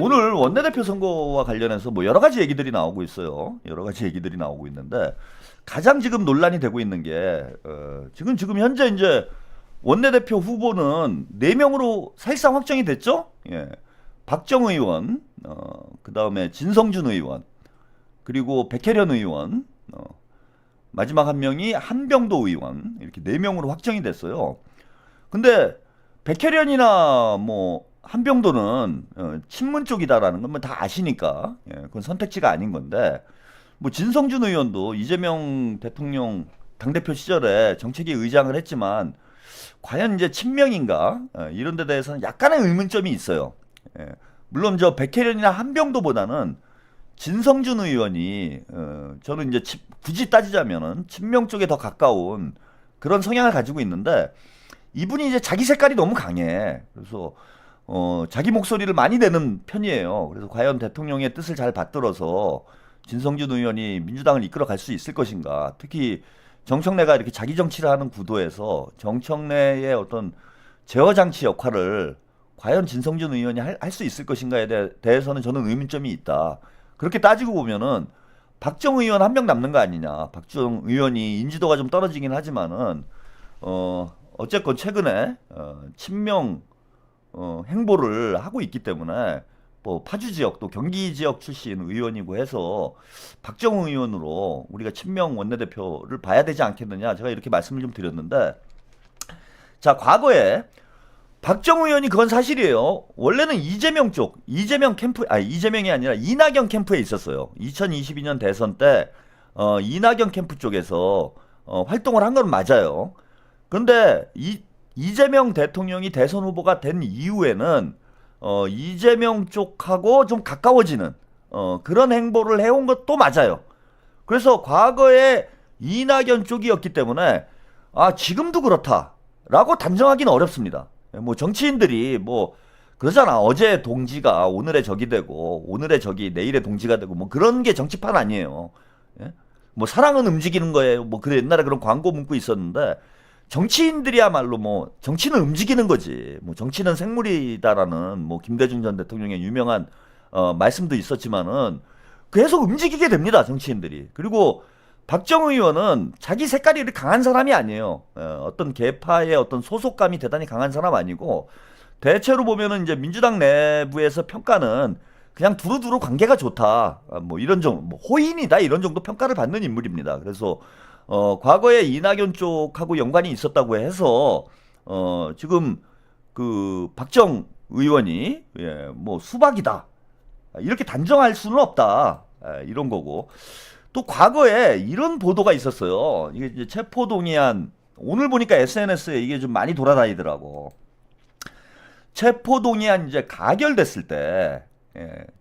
오늘 원내대표 선거와 관련해서 뭐 여러 가지 얘기들이 나오고 있어요. 여러 가지 얘기들이 나오고 있는데 가장 지금 논란이 되고 있는 게 지금 현재 이제 원내대표 후보는 4명으로 사실상 확정이 됐죠. 예. 박정 의원, 그다음에 진성준 의원, 그리고 백혜련 의원, 마지막 한 명이 한병도 의원 이렇게 4명으로 확정이 됐어요. 근데 백혜련이나 뭐 한병도는 친문 쪽이다라는 건 뭐 다 아시니까 그건 선택지가 아닌 건데 뭐 진성준 의원도 이재명 대통령 당대표 시절에 정책위 의장을 했지만 과연 이제 친명인가 이런 데 대해서는 약간의 의문점이 있어요. 예. 물론 저 백혜련이나 한병도보다는 진성준 의원이 저는 이제 굳이 따지자면은 친명 쪽에 더 가까운 그런 성향을 가지고 있는데 이분이 이제 자기 색깔이 너무 강해. 그래서 자기 목소리를 많이 내는 편이에요. 그래서 과연 대통령의 뜻을 잘 받들어서 진성준 의원이 민주당을 이끌어 갈 수 있을 것인가. 특히 정청래가 이렇게 자기 정치를 하는 구도에서 정청래의 어떤 제어 장치 역할을 과연 진성준 의원이 할 수 있을 것인가에 대해서는 저는 의문점이 있다. 그렇게 따지고 보면은 박정 의원 한 명 남는 거 아니냐. 박정 의원이 인지도가 좀 떨어지긴 하지만은 어쨌건 최근에 친명 행보를 하고 있기 때문에 뭐 파주 지역 또 경기 지역 출신 의원이고 해서 박정우 의원으로 우리가 친명 원내대표를 봐야 되지 않겠느냐 제가 이렇게 말씀을 좀 드렸는데 자 과거에 박정우 의원이 그건 사실이에요. 원래는 이재명 쪽 이재명 캠프 이재명이 아니라 이낙연 캠프에 있었어요. 2022년 대선 때 이낙연 캠프 쪽에서 활동을 한 건 맞아요. 그런데 이재명 대통령이 대선 후보가 된 이후에는 이재명 쪽하고 좀 가까워지는 그런 행보를 해온 것도 맞아요. 그래서 과거에 이낙연 쪽이었기 때문에 지금도 그렇다라고 단정하기는 어렵습니다. 뭐 정치인들이 뭐 그러잖아. 어제 동지가 오늘의 적이 되고 오늘의 적이 내일의 동지가 되고 뭐 그런 게 정치판 아니에요. 예? 뭐 사랑은 움직이는 거예요. 뭐 그래 옛날에 그런 광고 문구 있었는데 정치인들이야말로 뭐 정치는 움직이는 거지. 뭐 정치는 생물이다라는 뭐 김대중 전 대통령의 유명한 말씀도 있었지만은 계속 움직이게 됩니다. 정치인들이. 그리고 박정우 의원은 자기 색깔이 이렇게 강한 사람이 아니에요. 어떤 계파의 어떤 소속감이 대단히 강한 사람 아니고 대체로 보면은 이제 민주당 내부에서 평가는 그냥 두루두루 관계가 좋다. 뭐 이런 정도, 뭐 호인이다 이런 정도 평가를 받는 인물입니다. 그래서 과거에 이낙연 쪽하고 연관이 있었다고 해서 지금 그 박정 의원이 뭐 수박이다 이렇게 단정할 수는 없다 이런 거고 또 과거에 이런 보도가 있었어요. 이게 이제 체포동의안 오늘 보니까 SNS에 이게 좀 많이 돌아다니더라고. 체포동의안 이제 가결됐을 때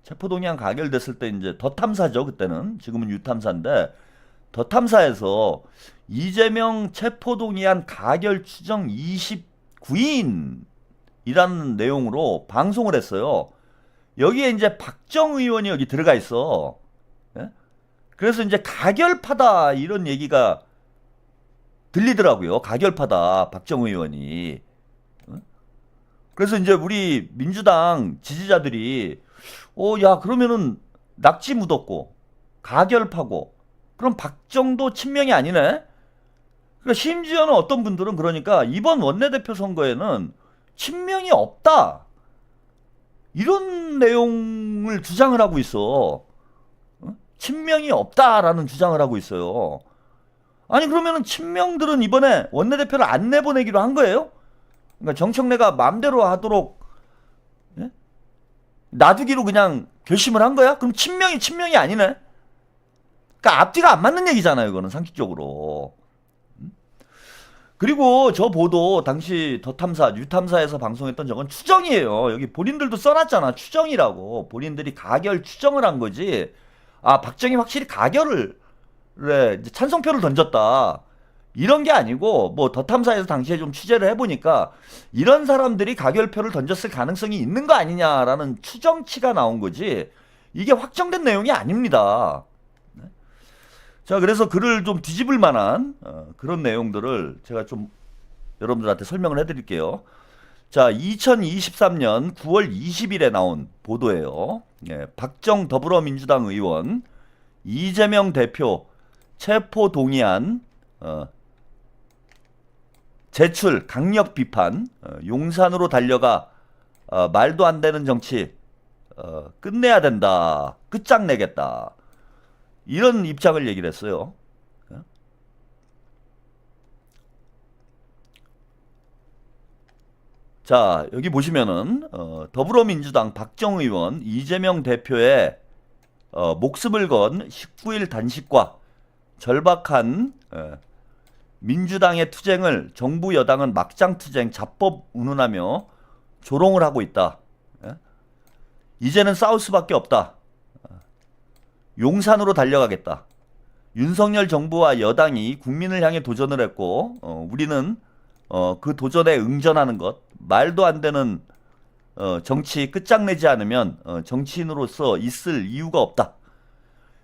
체포동의안 가결됐을 때 이제 더 탐사죠 그때는 지금은 유탐사인데 더 탐사에서 이재명 체포동의안 가결 추정 29인이라는 내용으로 방송을 했어요. 여기에 이제 박정 의원이 여기 들어가 있어. 예? 그래서 이제 가결파다 이런 얘기가 들리더라고요. 가결파다 박정 의원이. 그래서 이제 우리 민주당 지지자들이 야 그러면은 낙지 묻었고 가결파고 그럼 박정도 친명이 아니네? 그러니까 심지어는 어떤 분들은 그러니까 이번 원내대표 선거에는 친명이 없다. 이런 내용을 주장을 하고 있어. 친명이 없다라는 주장을 하고 있어요. 아니 그러면은 친명들은 이번에 원내대표를 안 내보내기로 한 거예요? 그러니까 정청래가 마음대로 하도록 놔두기로 그냥 결심을 한 거야? 그럼 친명이 아니네? 그러니까 앞뒤가 안 맞는 얘기잖아요. 이거는 상식적으로. 그리고 저 보도 당시 더 탐사, 유탐사에서 방송했던 저건 추정이에요. 여기 본인들도 써놨잖아. 추정이라고. 본인들이 가결 추정을 한 거지. 박정희 확실히 가결을 이제 찬성표를 던졌다. 이런 게 아니고 뭐 더 탐사에서 당시에 좀 취재를 해보니까 이런 사람들이 가결표를 던졌을 가능성이 있는 거 아니냐라는 추정치가 나온 거지. 이게 확정된 내용이 아닙니다. 자, 그래서 글을 좀 뒤집을 만한 그런 내용들을 제가 좀 여러분들한테 설명을 해드릴게요. 자, 2023년 9월 20일에 나온 보도예요. 예, 박정 더불어민주당 의원, 이재명 대표 체포 동의안 제출 강력 비판, 용산으로 달려가 말도 안 되는 정치 끝내야 된다, 끝장내겠다, 이런 입장을 얘기를 했어요. 자, 여기 보시면은 더불어민주당 박정 의원, 이재명 대표의 목숨을 건 19일 단식과 절박한 민주당의 투쟁을 정부 여당은 막장 투쟁 자법 운운하며 조롱을 하고 있다. 이제는 싸울 수밖에 없다. 용산으로 달려가겠다. 윤석열 정부와 여당이 국민을 향해 도전을 했고 우리는 그 도전에 응전하는 것, 말도 안 되는 정치 끝장내지 않으면 정치인으로서 있을 이유가 없다.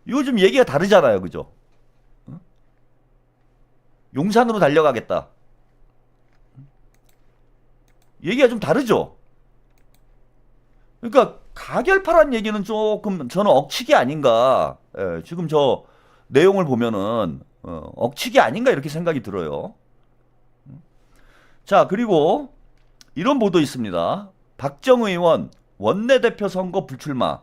이거 좀 얘기가 다르잖아요, 그죠? 용산으로 달려가겠다. 얘기가 좀 다르죠? 그러니까 가결파란 얘기는 조금 저는 억측이 아닌가. 예, 지금 저 내용을 보면은 억측이 아닌가 이렇게 생각이 들어요. 자, 그리고 이런 보도 있습니다. 박정 의원 원내대표 선거 불출마.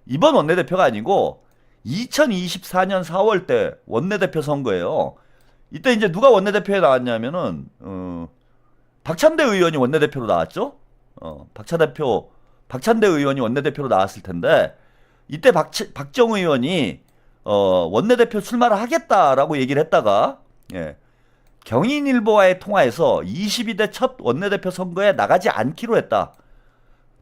이번 원내대표가 아니고 2024년 4월 때 원내대표 선거예요. 이때 이제 누가 원내대표에 나왔냐면은 박찬대 의원이 원내대표로 나왔죠. 박찬대 의원이 원내대표로 나왔을 텐데 이때 박정 의원이 원내대표 출마를 하겠다라고 얘기를 했다가 경인일보와의 통화에서 22대 첫 원내대표 선거에 나가지 않기로 했다.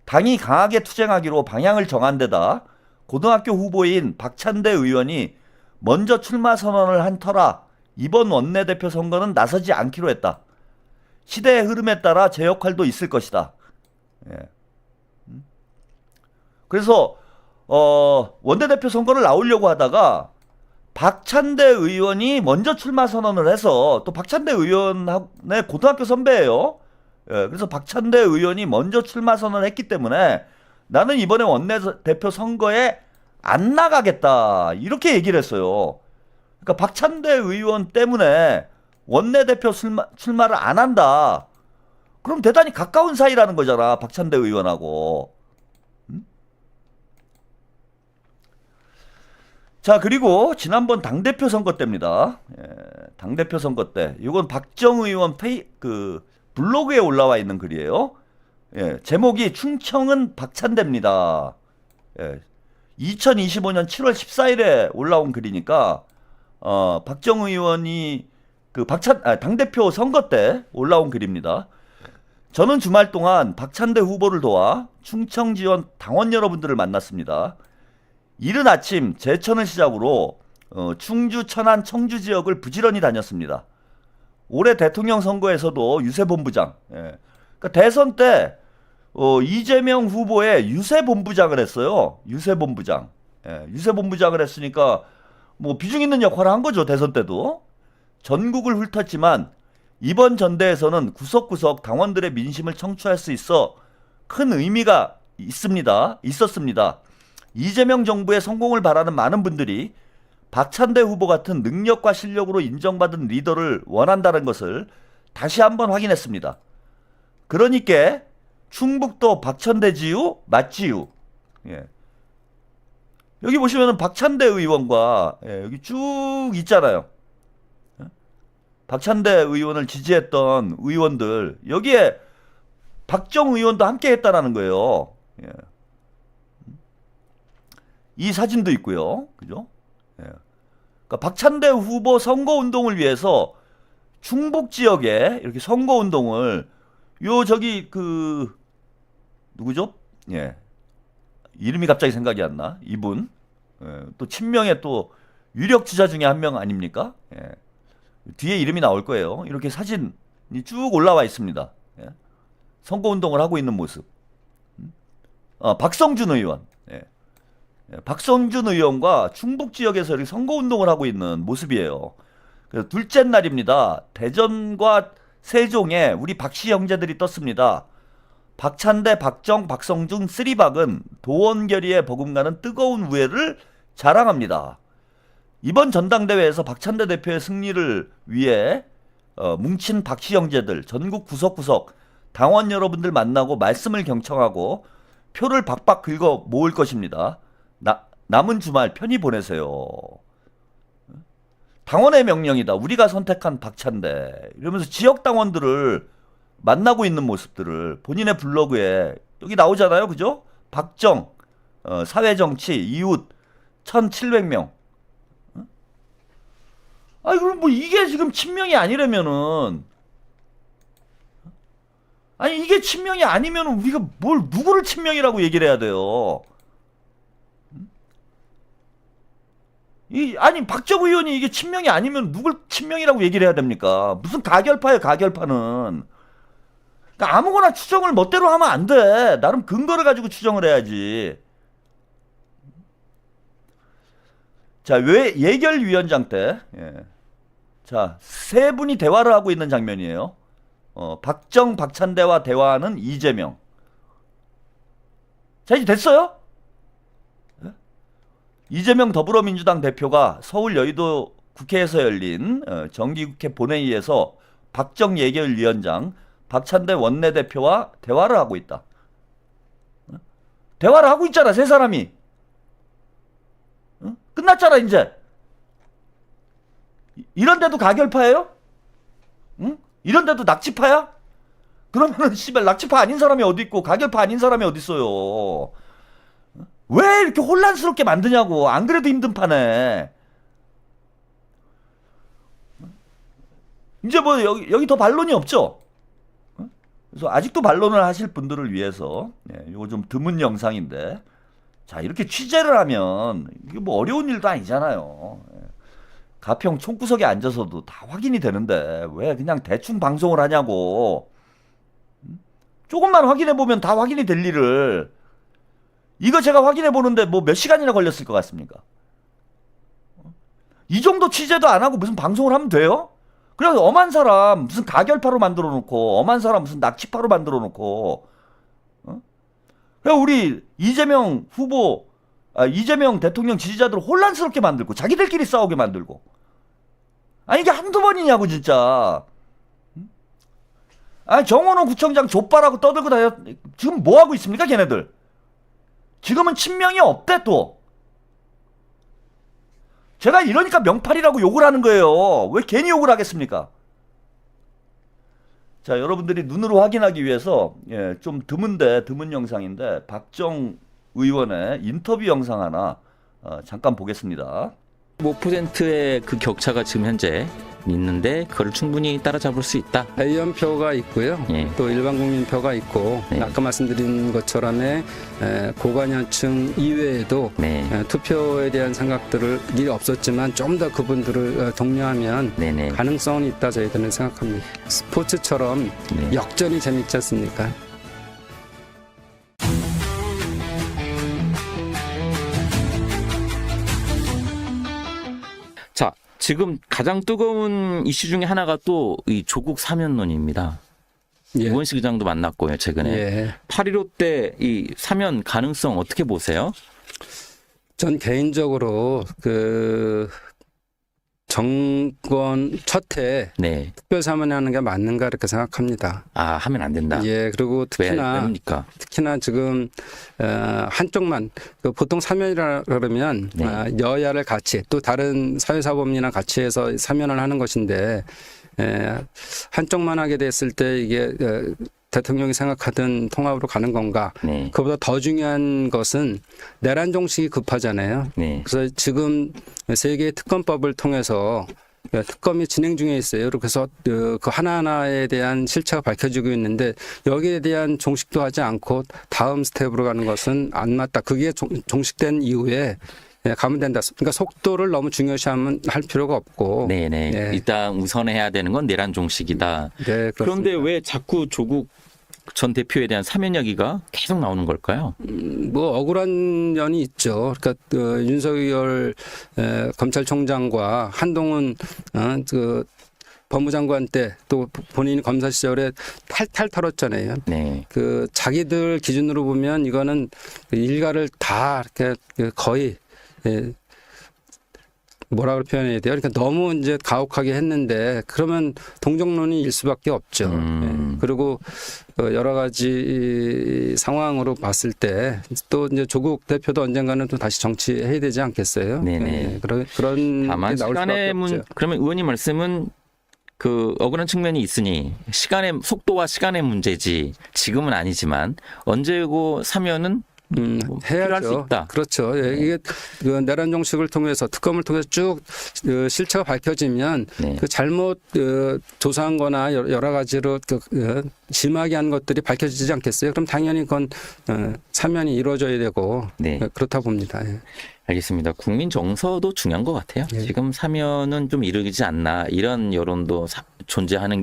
당이 강하게 투쟁하기로 방향을 정한 데다 고등학교 후보인 박찬대 의원이 먼저 출마 선언을 한 터라 이번 원내대표 선거는 나서지 않기로 했다. 시대의 흐름에 따라 제 역할도 있을 것이다. 그래서 원내대표 선거를 나오려고 하다가 박찬대 의원이 먼저 출마 선언을 해서 또 박찬대 의원의 고등학교 선배예요. 그래서 박찬대 의원이 먼저 출마 선언을 했기 때문에 나는 이번에 원내대표 선거에 안 나가겠다 이렇게 얘기를 했어요. 그러니까 박찬대 의원 때문에 원내대표 출마를 안 한다. 그럼 대단히 가까운 사이라는 거잖아, 박찬대 의원하고. 자, 그리고 지난번 당대표 선거 때입니다. 당대표 선거 때. 이건 박정 의원 블로그에 올라와 있는 글이에요. 제목이 충청은 박찬대입니다. 2025년 7월 14일에 올라온 글이니까 박정 의원이 당대표 선거 때 올라온 글입니다. 저는 주말 동안 박찬대 후보를 도와 충청 지원 당원 여러분들을 만났습니다. 이른 아침 제천을 시작으로 충주, 천안, 청주 지역을 부지런히 다녔습니다. 올해 대통령 선거에서도 유세본부장, 그러니까 대선 때 이재명 후보의 유세본부장을 했어요. 유세본부장. 유세본부장을 했으니까 뭐 비중 있는 역할을 한 거죠. 대선 때도. 전국을 훑었지만 이번 전대에서는 구석구석 당원들의 민심을 청취할 수 있어 큰 의미가 있었습니다. 이재명 정부의 성공을 바라는 많은 분들이 박찬대 후보 같은 능력과 실력으로 인정받은 리더를 원한다는 것을 다시 한번 확인했습니다. 그러니까 충북도 박찬대지유 맞지유. 여기 보시면은 박찬대 의원과 여기 쭉 있잖아요. 박찬대 의원을 지지했던 의원들 여기에 박정 의원도 함께 했다라는 거예요. 이 사진도 있고요. 그죠? 그러니까 박찬대 후보 선거운동을 위해서 충북 지역에 이렇게 선거운동을 누구죠? 이름이 갑자기 생각이 안 나. 이분. 또 친명의 또 유력 주자 중에 한 명 아닙니까? 뒤에 이름이 나올 거예요. 이렇게 사진이 쭉 올라와 있습니다. 선거운동을 하고 있는 모습. 박성준 의원. 박성준 의원과 충북 지역에서 이렇게 선거운동을 하고 있는 모습이에요. 그래서 둘째 날입니다. 대전과 세종에 우리 박씨 형제들이 떴습니다. 박찬대, 박정, 박성준, 쓰리박은 도원결의에 버금가는 뜨거운 우애를 자랑합니다. 이번 전당대회에서 박찬대 대표의 승리를 위해 뭉친 박씨 형제들 전국 구석구석 당원 여러분들 만나고 말씀을 경청하고 표를 박박 긁어 모을 것입니다. 남은 주말 편히 보내세요. 당원의 명령이다. 우리가 선택한 박찬대. 이러면서 지역 당원들을 만나고 있는 모습들을 본인의 블로그에 여기 나오잖아요. 그죠? 박정, 사회정치, 이웃 1,700명. 아니 그럼 뭐 이게 지금 친명이 아니라면은, 아니 이게 친명이 아니면은 우리가 뭘 누구를 친명이라고 얘기를 해야 돼요? 아니 박정 의원이 이게 친명이 아니면 누굴 친명이라고 얘기를 해야 됩니까? 무슨 가결파예요, 가결파는. 그러니까 아무거나 추정을 멋대로 하면 안 돼. 나름 근거를 가지고 추정을 해야지. 자, 왜 예결위원장 때, 자, 세 분이 대화를 하고 있는 장면이에요. 박정, 박찬대와 대화하는 이재명. 자, 이제 됐어요? 이재명 더불어민주당 대표가 서울 여의도 국회에서 열린 정기국회 본회의에서 박정 예결위원장, 박찬대 원내대표와 대화를 하고 있다. 대화를 하고 있잖아, 세 사람이. 끝났잖아, 이제. 이런데도 가결파예요? 응? 이런데도 낙지파야? 그러면은 씨발 낙지파 아닌 사람이 어디 있고 가결파 아닌 사람이 어디 있어요? 왜 이렇게 혼란스럽게 만드냐고. 안 그래도 힘든 판에. 이제 뭐 여기 더 반론이 없죠? 그래서 아직도 반론을 하실 분들을 위해서 이거 좀 드문 영상인데, 자, 이렇게 취재를 하면 이게 뭐 어려운 일도 아니잖아요. 가평 총구석에 앉아서도 다 확인이 되는데 왜 그냥 대충 방송을 하냐고. 조금만 확인해 보면 다 확인이 될 일을, 이거 제가 확인해 보는데 뭐 몇 시간이나 걸렸을 것 같습니까? 이 정도 취재도 안 하고 무슨 방송을 하면 돼요? 그래서 엄한 사람 무슨 가결파로 만들어 놓고, 엄한 사람 무슨 낙치파로 만들어 놓고, 그래 우리 이재명 후보, 이재명 대통령 지지자들을 혼란스럽게 만들고 자기들끼리 싸우게 만들고. 아니 이게 한두 번이냐고 진짜. 아니 정원호 구청장 족발하고 떠들고 다녀. 지금 뭐 하고 있습니까 걔네들? 지금은 친명이 없대 또. 제가 이러니까 명팔이라고 욕을 하는 거예요. 왜 괜히 욕을 하겠습니까? 자, 여러분들이 눈으로 확인하기 위해서 좀 드문 영상인데 박정 의원의 인터뷰 영상 하나 잠깐 보겠습니다. 5%의 그 격차가 지금 현재 있는데 그걸 충분히 따라잡을 수 있다. 대의원표가 있고요. 또 일반 국민표가 있고, 아까 말씀드린 것처럼의 고관여층 이외에도 투표에 대한 생각들이 없었지만 좀 더 그분들을 독려하면 가능성은 있다 저희들은 생각합니다. 스포츠처럼 역전이 재밌지 않습니까? 자, 지금 가장 뜨거운 이슈 중에 하나가 또 이 조국 사면론입니다. 우원식 의장도 만났고요, 최근에. 8.15 때 이 사면 가능성 어떻게 보세요? 전 개인적으로 그 정권 첫해 특별 사면하는 게 맞는가 이렇게 생각합니다. 아, 하면 안 된다. 그리고 특히나 지금 한쪽만, 보통 사면이라 그러면 여야를 같이 또 다른 사회사법이나 같이 해서 사면을 하는 것인데, 한쪽만 하게 됐을 때 이게 대통령이 생각하던 통합으로 가는 건가? 그보다 더 중요한 것은 내란 종식이 급하잖아요. 그래서 지금 세계의 특검법을 통해서 특검이 진행 중에 있어요. 그래서 그 하나하나에 대한 실체가 밝혀지고 있는데 여기에 대한 종식도 하지 않고 다음 스텝으로 가는 것은 안 맞다. 그게 종식된 이후에 가면 된다. 그러니까 속도를 너무 중요시하면 할 필요가 없고. 일단 우선해야 되는 건 내란 종식이다. 그런데 왜 자꾸 조국 전 대표에 대한 사면 이야기가 계속 나오는 걸까요? 뭐 억울한 면이 있죠. 그러니까 윤석열 검찰총장과 한동훈 법무장관 때 또 본인이 검사 시절에 탈탈 털었잖아요. 네. 그 자기들 기준으로 보면 이거는 일가를 다 이렇게 거의 뭐라고 표현해야 돼요? 그러니까 너무 이제 가혹하게 했는데 그러면 동정론이 일 수밖에 없죠. 그리고 여러 가지 상황으로 봤을 때 또 이제 조국 대표도 언젠가는 또 다시 정치해야 되지 않겠어요? 네네. 그런 다만 게 나올 시간의 수밖에 없죠. 그러면 의원님 말씀은 그 억울한 측면이 있으니 시간의 속도와 시간의 문제지 지금은 아니지만 언제고 사면은 필요할 수 해야죠. 있다. 그렇죠. 예, 이게 그 내란 정식을 통해서 특검을 통해서 쭉 실체가 밝혀지면 네. 그 잘못 조사한-거나 여러 가지로 심하게 한 것들이 밝혀지지 않겠어요? 그럼 당연히 그건 사면이 이루어져야 되고 네. 그렇다 봅니다. 예. 알겠습니다. 국민 정서도 중요한 것 같아요. 예. 지금 사면은 좀 이르지 않나 이런 여론도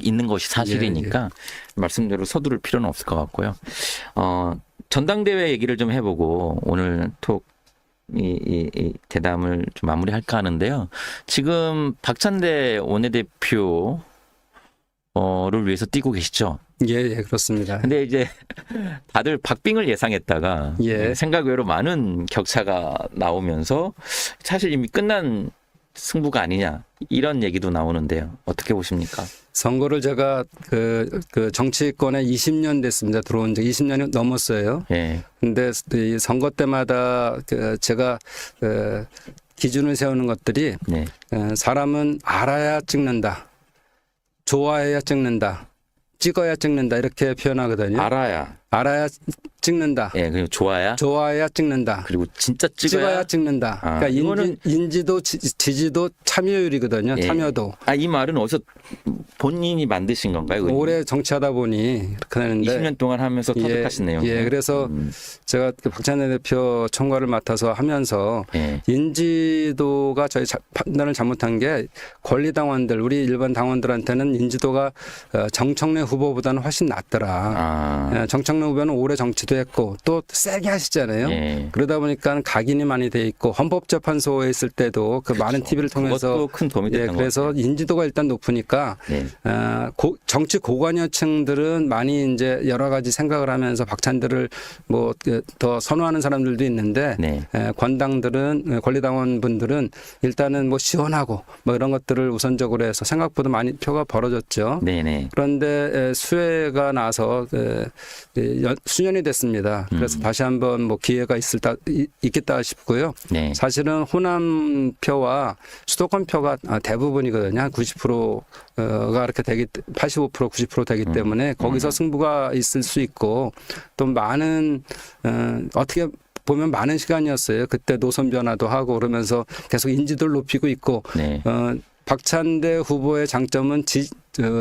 있는 것이 사실이니까 말씀대로 서두를 필요는 없을 것 같고요. 전당대회 얘기를 좀 해보고 오늘 이 대담을 좀 마무리할까 하는데요. 지금 박찬대 원내대표를 위해서 뛰고 계시죠? 예, 그렇습니다. 근데 이제 다들 박빙을 예상했다가 예. 생각 외로 많은 격차가 나오면서 사실 이미 끝난 승부가 아니냐 이런 얘기도 나오는데요. 어떻게 보십니까? 선거를 제가 그 정치권에 20년 됐습니다. 들어온 지 20년이 넘었어요. 예. 근데 이 선거 때마다 제가 기준을 세우는 것들이 네. 사람은 알아야 찍는다. 좋아해야 찍는다. 찍어야 찍는다. 이렇게 표현하거든요. 알아야 찍는다. 예, 그리고 좋아해야 찍는다. 그리고 진짜 찍어야 찍는다. 그러니까 인지도, 지지도, 참여율이거든요. 예. 참여도. 이 말은 어디서 본인이 만드신 건가요? 의원님? 오래 정치하다 보니 그렇게 되는데 20년 동안 하면서 터득하신 내용. 예, 그래서 제가 그 박찬대 대표 총괄을 맡아서 하면서 예. 인지도가 저희 판단을 잘못한 게 권리당원들, 우리 일반 당원들한테는 인지도가 정청래 후보보다는 훨씬 낫더라. 정청래 후보는 오래 정치도 했고 또 세게 하시잖아요. 예. 그러다 보니까 각인이 많이 돼 있고 헌법재판소에 있을 때도 그 많은 TV를 통해서 그것도 큰 도움이 됐던 것 그래서 같아요. 인지도가 일단 높으니까 네. 정치 고관여층들은 많이 이제 여러 가지 생각을 하면서 박찬대를 뭐 더 선호하는 사람들도 있는데 네. 권당들은 권리당원 분들은 일단은 뭐 시원하고 뭐 이런 것들을 우선적으로 해서 생각보다 많이 표가 벌어졌죠. 네네. 그런데 수혜가 나서 수년이 됐습니다. 그래서 다시 한번 뭐 기회가 있겠다 싶고요. 네. 사실은 호남 표와 수도권 표가 대부분이거든요. 한 90%가 이렇게 85% 90% 되기 때문에 거기서 승부가 있을 수 있고 또 많은 어떻게 보면 많은 시간이었어요. 그때 노선 변화도 하고 그러면서 계속 인지도를 높이고 있고 네. 박찬대 후보의 장점은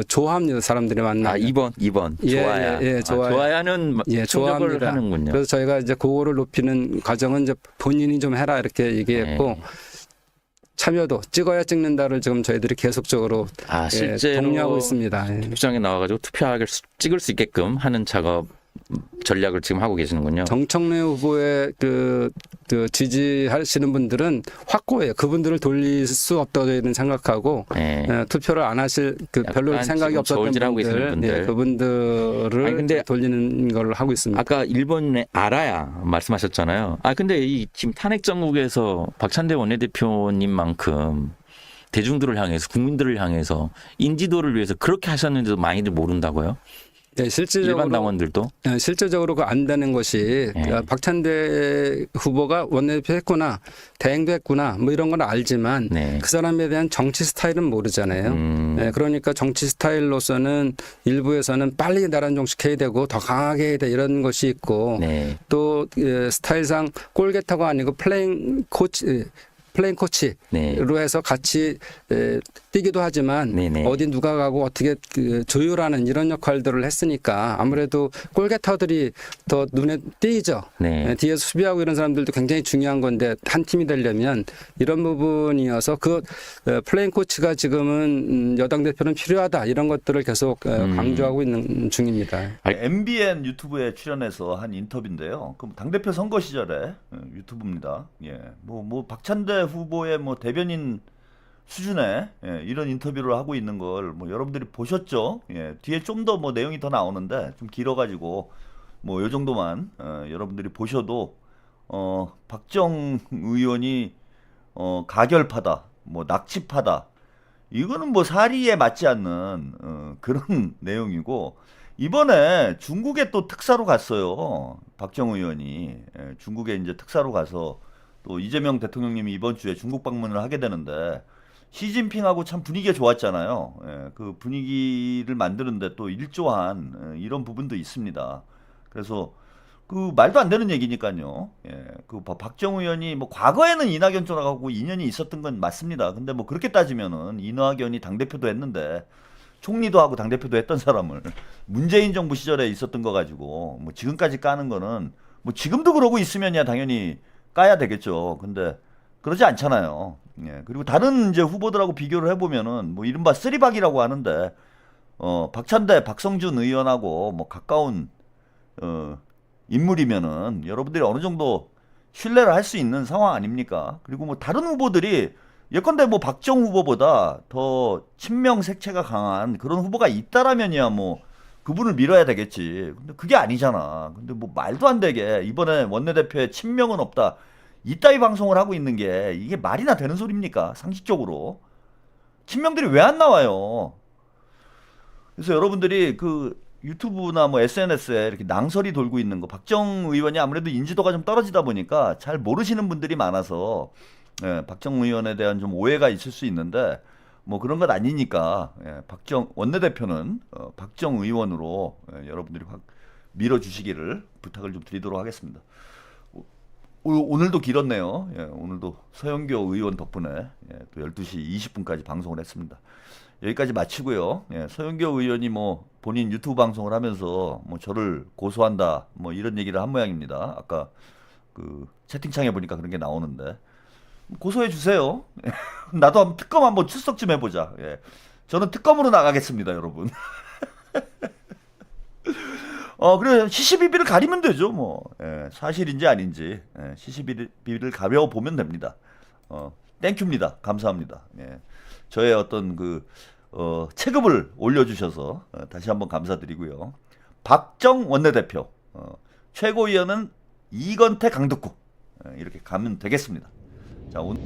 좋아합니다. 사람들이 만나면. 2번. 예, 좋아야. 예, 좋아요. 좋아야는 충족을 좋아합니다. 하는군요. 그래서 저희가 이제 그거를 높이는 과정은 이제 본인이 좀 해라 이렇게 얘기했고 네. 참여도 찍어야 찍는다를 지금 저희들이 계속적으로 실제로 독려하고 있습니다. 예. 투표장에 나와가지고 투표하게 찍을 수 있게끔 하는 작업 전략을 지금 하고 계시는군요. 정청래 후보의 그 지지하시는 분들은 확고해요. 그분들을 돌릴 수 없다고 저희는 생각하고 네. 투표를 안 하실 별로 약간 생각이 지금 없었던 저울질하고 계시는 분들. 그분들을 아니, 근데 돌리는 걸 하고 있습니다. 아까 일본에 알아야 말씀하셨잖아요. 근데 이 지금 탄핵 정국에서 박찬대 원내대표님만큼 대중들을 향해서 국민들을 향해서 인지도를 위해서 그렇게 하셨는데도 많이들 모른다고요? 네, 일반 당원들도? 실질적으로 그 안 되는 것이 박찬대 후보가 원내대표 했구나, 대행도 했구나, 뭐 이런 건 알지만 그 사람에 대한 정치 스타일은 모르잖아요. 그러니까 정치 스타일로서는 일부에서는 빨리 나란 종식해야 되고 더 강하게 해야 돼 이런 것이 있고 또 스타일상 골게타가 아니고 플레잉 코치로 해서 같이 뛰기도 하지만 어디 누가 가고 어떻게 조율하는 이런 역할들을 했으니까 아무래도 골게터들이 더 눈에 띄죠. 뒤에서 수비하고 이런 사람들도 굉장히 중요한 건데 한 팀이 되려면 이런 부분이어서 그 플레잉 코치가 지금은 여당 대표는 필요하다 이런 것들을 계속 강조하고 있는 중입니다. MBN 유튜브에 출연해서 한 인터뷰인데요. 그럼 당대표 선거 시절에 유튜브입니다. 뭐 박찬대 후보의 뭐 대변인 수준의 이런 인터뷰를 하고 있는 걸 뭐 여러분들이 보셨죠? 뒤에 좀 더 뭐 내용이 더 나오는데 좀 길어가지고 뭐 요 정도만 여러분들이 보셔도 박정 의원이 가결파다, 뭐 낙치파다. 이거는 뭐 사리에 맞지 않는 그런 내용이고 이번에 중국에 또 특사로 갔어요. 박정 의원이 중국에 이제 특사로 가서 또 이재명 대통령님이 이번 주에 중국 방문을 하게 되는데 시진핑하고 참 분위기가 좋았잖아요. 그 분위기를 만드는데 또 일조한 이런 부분도 있습니다. 그래서 그 말도 안 되는 얘기니까요. 그 박정 의원이 뭐 과거에는 이낙연 쪽하고 인연이 있었던 건 맞습니다. 근데 뭐 그렇게 따지면은 이낙연이 당대표도 했는데 총리도 하고 당대표도 했던 사람을 문재인 정부 시절에 있었던 거 가지고 뭐 지금까지 까는 거는 뭐 지금도 그러고 있으면야 당연히 까야 되겠죠. 근데 그러지 않잖아요. 그리고 다른 이제 후보들하고 비교를 해보면은 뭐 이른바 쓰리박이라고 하는데 박찬대, 박성준 의원하고 뭐 가까운 인물이면은 여러분들이 어느 정도 신뢰를 할 수 있는 상황 아닙니까? 그리고 뭐 다른 후보들이 예컨대 뭐 박정 후보보다 더 친명 색채가 강한 그런 후보가 있다라면이야 뭐 그분을 밀어야 되겠지. 근데 그게 아니잖아. 근데 뭐 말도 안 되게 이번에 원내대표에 친명은 없다. 이따위 방송을 하고 있는 게 이게 말이나 되는 소리입니까? 상식적으로. 친명들이 왜 안 나와요? 그래서 여러분들이 그 유튜브나 뭐 SNS에 이렇게 낭설이 돌고 있는 거 박정 의원이 아무래도 인지도가 좀 떨어지다 보니까 잘 모르시는 분들이 많아서 박정 의원에 대한 좀 오해가 있을 수 있는데 뭐 그런 것 아니니까 박정 원내대표는 박정 의원으로 여러분들이 확 밀어주시기를 부탁을 좀 드리도록 하겠습니다. 오늘도 길었네요. 오늘도 서영교 의원 덕분에 또 12시 20분까지 방송을 했습니다. 여기까지 마치고요. 서영교 의원이 뭐 본인 유튜브 방송을 하면서 뭐 저를 고소한다 뭐 이런 얘기를 한 모양입니다. 아까 그 채팅창에 보니까 그런 게 나오는데 고소해 주세요. 나도 한번 특검 한번 출석 좀 해보자. 저는 특검으로 나가겠습니다, 여러분. 그래 시시비비를 가리면 되죠, 뭐. 사실인지 아닌지 시시비비를 가려 보면 됩니다. 땡큐입니다. 감사합니다. 저의 어떤 그 체급을 올려주셔서 다시 한번 감사드리고요. 박정 원내대표, 최고위원은 이건태 강덕구 이렇게 가면 되겠습니다. 자 오늘.